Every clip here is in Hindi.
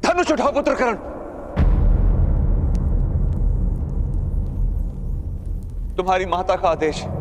धनुष उठाओ पुत्र कर्ण। तुम्हारी माता का आदेश है।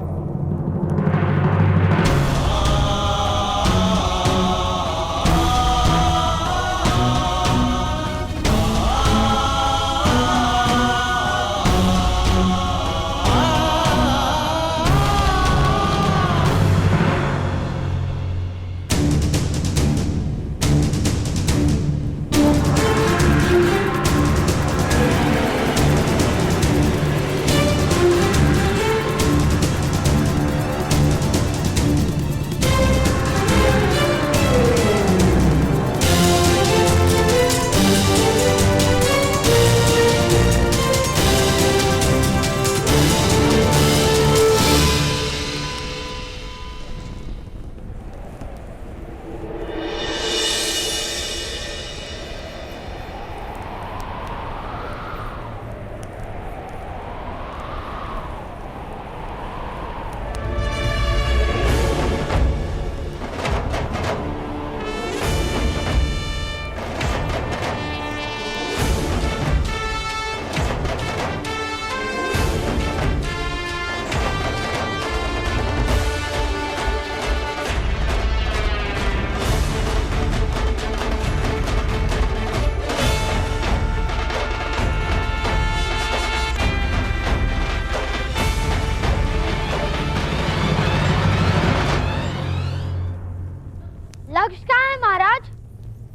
लक्ष्य कहाँ है महाराज?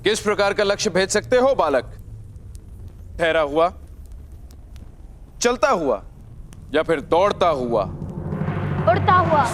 किस प्रकार का लक्ष्य भेज सकते हो बालक? ठहरा हुआ, चलता हुआ या फिर दौड़ता हुआ? उड़ता हुआ।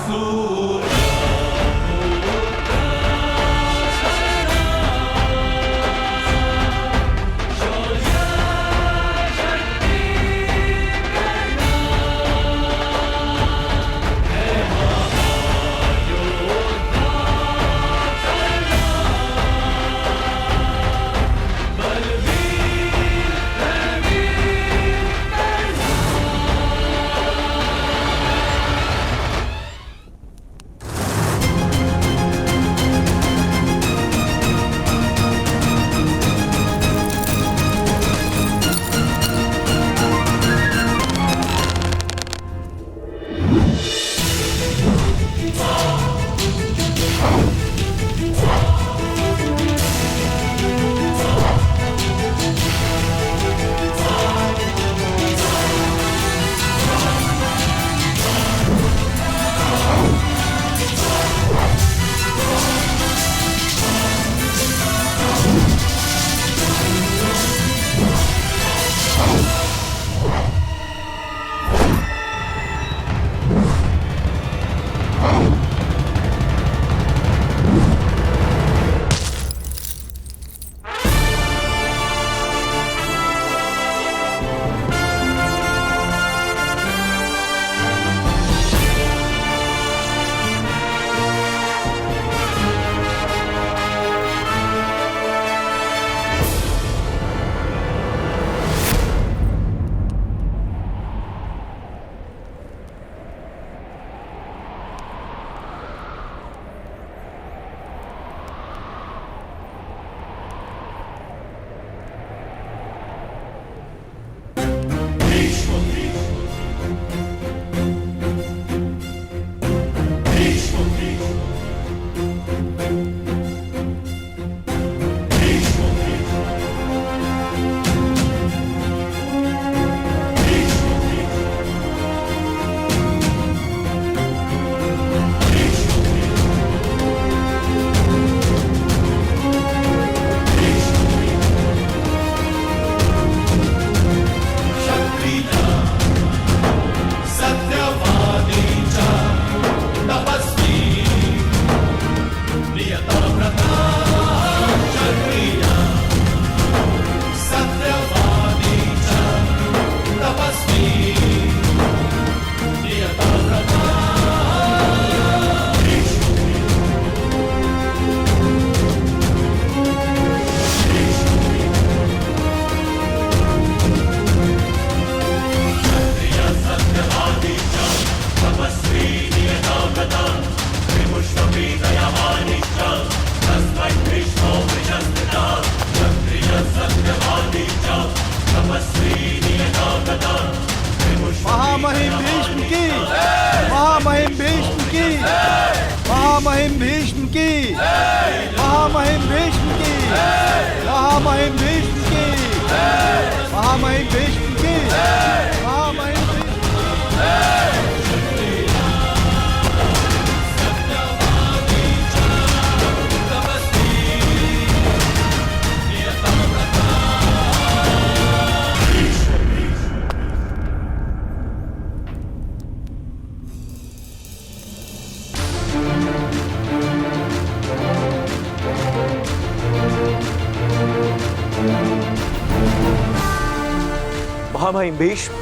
महामहिम भीष्म,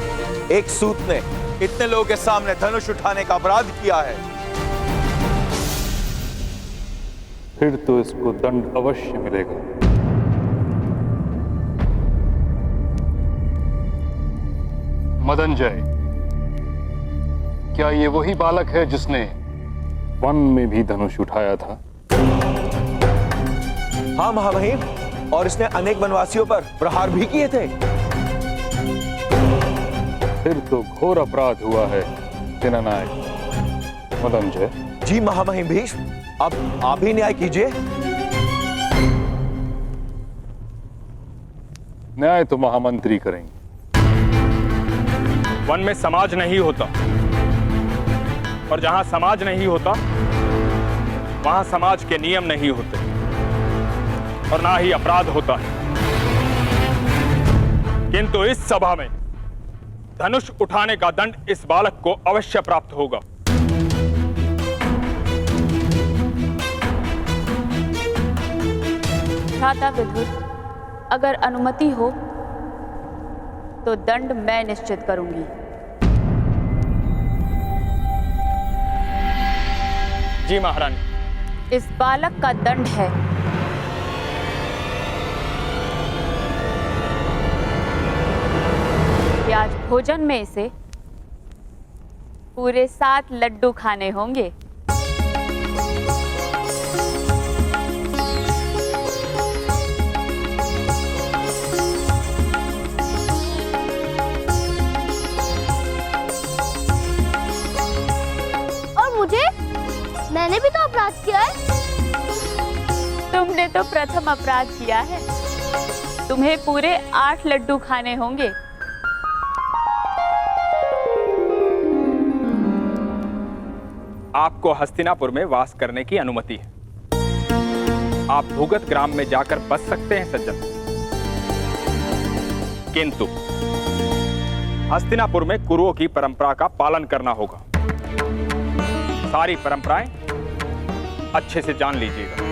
एक सूत ने इतने लोगों के सामने धनुष उठाने का अपराध किया है। फिर तो इसको दंड अवश्य मिलेगा। मदनजय, क्या ये वही बालक है जिसने वन में भी धनुष उठाया था? हाँ महामहिम, और इसने अनेक वनवासियों पर प्रहार भी किए थे। फिर तो घोर अपराध हुआ है सेनानायक मदनजय। जी महामहिम भीष्म, अब आप ही न्याय कीजिए। न्याय तो महामंत्री करेंगे। वन में समाज नहीं होता, और जहां समाज नहीं होता वहां समाज के नियम नहीं होते, और ना ही अपराध होता है। किंतु इस सभा में धनुष उठाने का दंड इस बालक को अवश्य प्राप्त होगा। भ्राता विदुर, अगर अनुमति हो तो दंड मैं निश्चित करूंगी। जी महारानी। इस बालक का दंड है कि आज भोजन में इसे पूरे 7 लड्डू खाने होंगे। और मुझे? मैंने भी तो अपराध किया है। तुमने तो प्रथम अपराध किया है। तुम्हें पूरे 8 लड्डू खाने होंगे। आपको हस्तिनापुर में वास करने की अनुमति है। आप भूगत ग्राम में जाकर बस सकते हैं सज्जन, किंतु हस्तिनापुर में कुरुओं की परंपरा का पालन करना होगा। सारी परंपराएं अच्छे से जान लीजिएगा।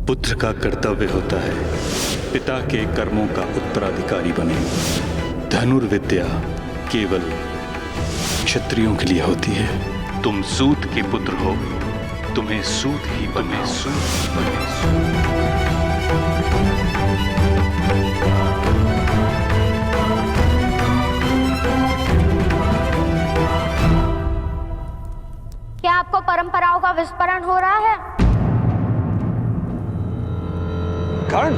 पुत्र का कर्तव्य होता है पिता के कर्मों का उत्तराधिकारी बने। धनुर्विद्या केवल क्षत्रियों के लिए होती है। तुम सूत के पुत्र हो, तुम्हें सूत ही बने। क्या आपको परंपराओं का विस्मरण हो रहा है? कर्ण,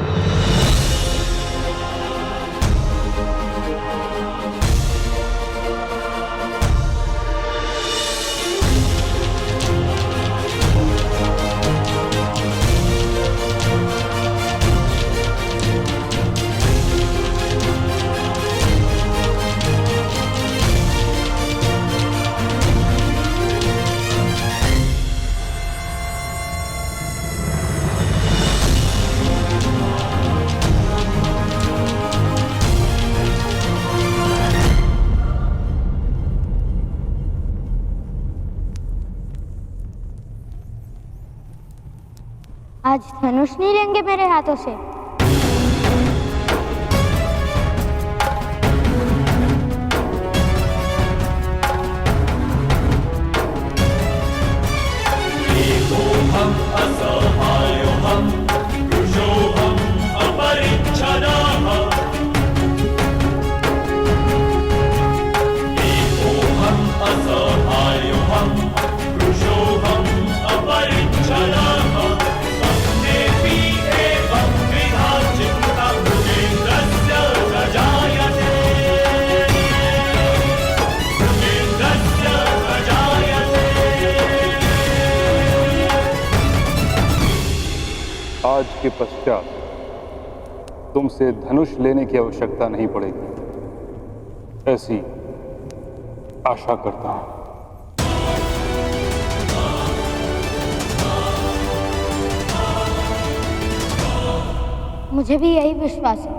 आज धनुष नहीं लेंगे मेरे हाथों से। आज के पश्चात तुमसे धनुष लेने की आवश्यकता नहीं पड़ेगी, ऐसी आशा करता हूं। मुझे भी यही विश्वास है।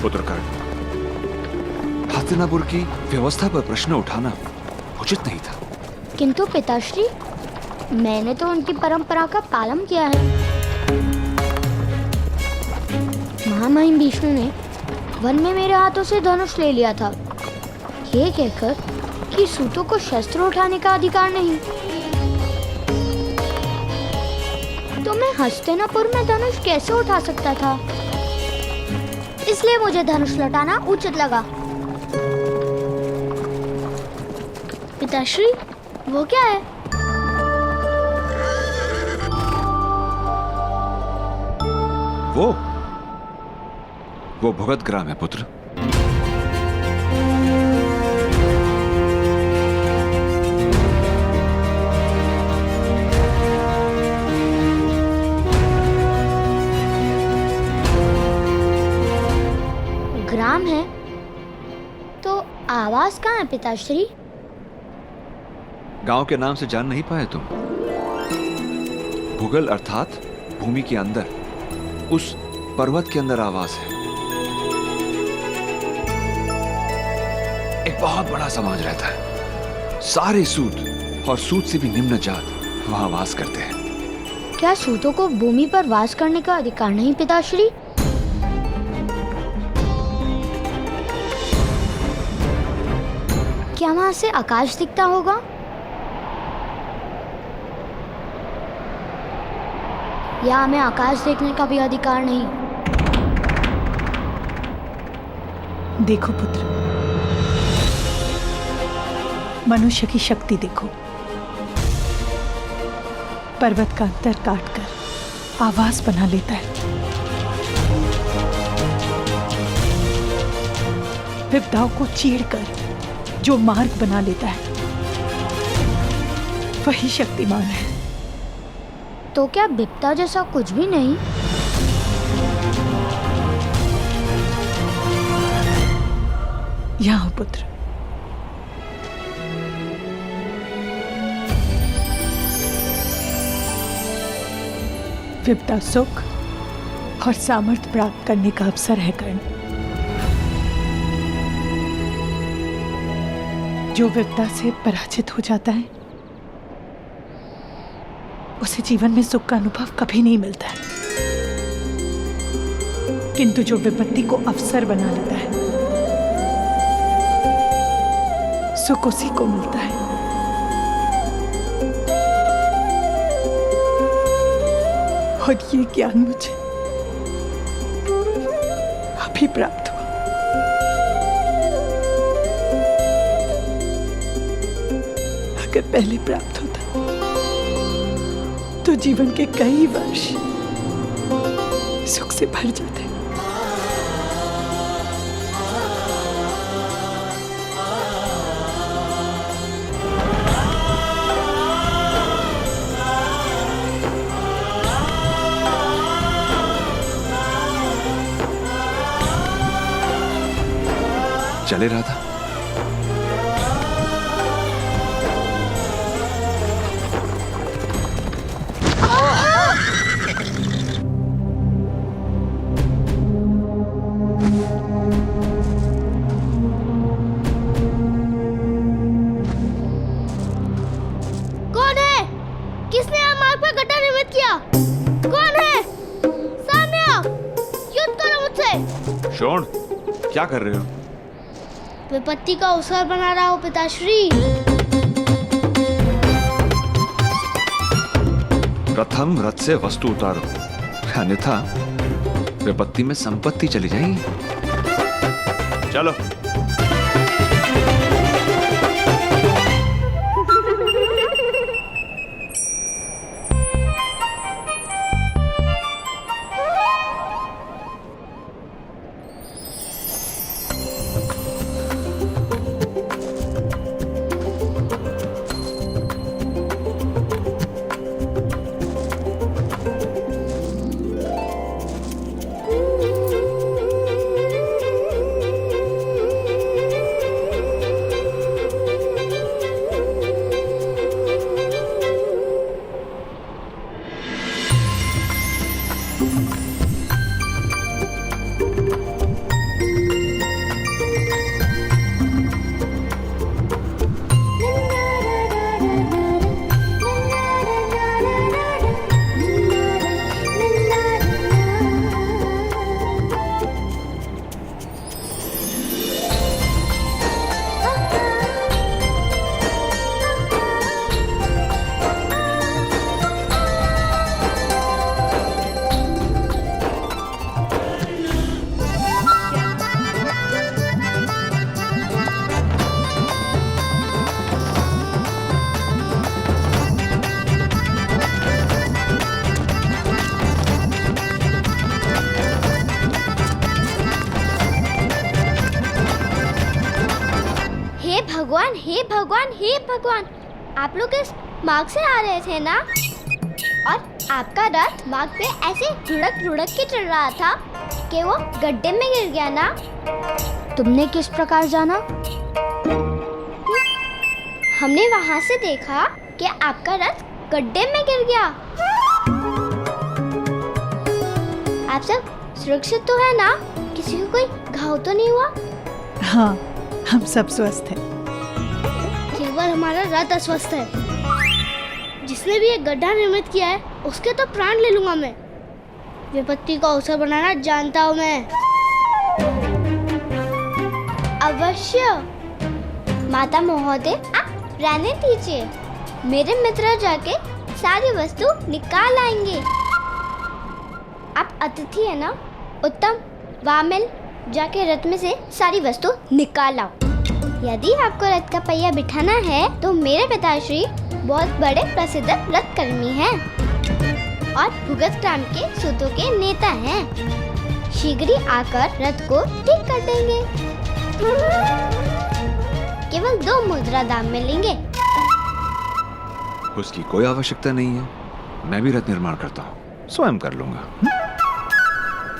पुत्रकर्ण, हस्तिनापुर की व्यवस्था पर प्रश्न उठाना उचित नहीं था। किंतु पिताश्री, मैंने तो उनकी परंपरा का पालन किया है। महामहिम विष्णु ने वन में मेरे हाथों से धनुष ले लिया था, ये कहकर कि सूतों को शस्त्र उठाने का अधिकार नहीं। तो मैं हस्तिनापुर में धनुष कैसे उठा सकता था? इसलिए मुझे धनुष लौटाना उचित लगा। पिताश्री, वो क्या है? वो भगत ग्राम है पुत्र। ग्राम है तो आवास कहाँ है पिताश्री? गांव के नाम से जान नहीं पाए तुम? भूगल अर्थात भूमि के अंदर, उस पर्वत के अंदर आवास है। एक बहुत बड़ा समाज रहता है। सारे सूत और सूत से भी निम्न जात वहां वास करते हैं। क्या सूतों को भूमि पर वास करने का अधिकार नहीं पिताश्री? क्या वहां से आकाश दिखता होगा? या हमें आकाश देखने का भी अधिकार नहीं? देखो पुत्र, मनुष्य की शक्ति देखो। पर्वत का अंतर काटकर आवास बना लेता है। विपदाओं को चीरकर जो मार्ग बना लेता है, वही शक्तिमान है। तो क्या विपदा जैसा कुछ भी नहीं? यहाँ पुत्र, विपदा सुख और सामर्थ्य प्राप्त करने का अवसर है कर्ण। जो विपदा से पराजित हो जाता है, उसे जीवन में सुख का अनुभव कभी नहीं मिलता है। किंतु जो विपत्ति को अवसर बना लेता है, सुख उसी को मिलता है। और ये ज्ञान मुझे अभी प्राप्त हुआ। अगर पहले प्राप्त होता तो जीवन के कई वर्ष सुख से भर जाते। चले रहा था। कौन है? किसने हमारे पर गड्ढा निर्मित किया? कौन है? सामने आओ, युद्ध करो मुझसे। शोण, क्या कर रहे हो? विपत्ति का अवसर बना रहा हो पिताश्री। प्रथम रथ से वस्तु उतारो, अन्यथा विपत्ति में संपत्ति चली जाएगी। चलो। हे भगवान, हे भगवान, आप लोग इस मार्ग से आ रहे थे ना? और आपका रथ मार्ग पे ऐसे लुढ़क लुढ़क के चल रहा था कि वो गड्ढे में गिर गया ना? तुमने किस प्रकार जाना? हमने वहाँ से देखा कि आपका रथ गड्ढे में गिर गया। आप सब सुरक्षित तो है ना? किसी को कोई घाव तो नहीं हुआ? हाँ, हम सब स्वस्थ हैं। केवल हमारा रथ अस्वस्थ है। जिसने भी ये गड्ढा निर्मित किया है उसके तो प्राण ले लूंगा मैं। विपत्ति को अवसर बनाना जानता हूँ मैं। अवश्य। माता महोदय, आप रहने दीजिए। मेरे मित्र जाके सारी वस्तु निकाल आएंगे। आप अतिथि है ना? उत्तम, वामिल, जाके रथ में से सारी वस्तु निकाल आओ। यदि आपको रथ का पहिया बिठाना है तो मेरे पिताश्री बहुत बड़े प्रसिद्ध रथ कर्मी हैं और भुगत ग्राम के सूतों के नेता हैं। शीघ्र ही आकर रथ को ठीक कर देंगे। केवल 2 मुद्रा दाम में लेंगे। उसकी कोई आवश्यकता नहीं है। मैं भी रथ निर्माण करता हूँ, स्वयं कर लूंगा।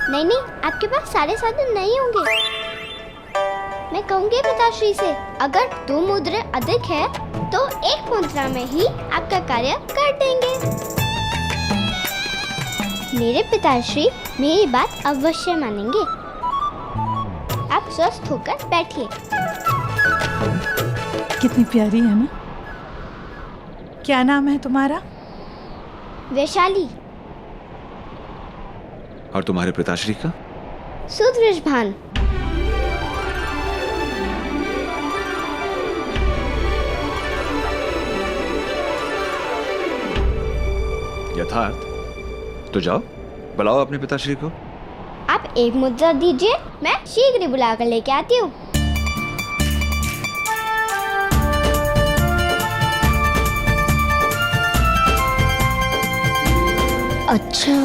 नहीं, आपके पास सारे साधन नहीं होंगे। मैं कहूँगी पिताश्री से, अगर 2 मुद्रे अधिक है तो 1 मुद्रा में ही आपका कार्य कर देंगे। मेरे पिताश्री मेरी बात अवश्य मानेंगे। आप स्वस्थ होकर बैठिए। कितनी प्यारी है ना? क्या नाम है तुम्हारा? वैशाली। और तुम्हारे पिताश्री का? सुदृष्भान। यथार्थ। तो जाओ, बुलाओ अपने पिताश्री को। आप 1 मुद्रा दीजिए, मैं शीघ्र ही बुला कर लेके आती हूँ। अच्छा,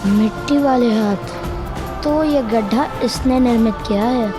मिट्टी वाले हाथ। तो ये गड्ढा इसने निर्मित किया है।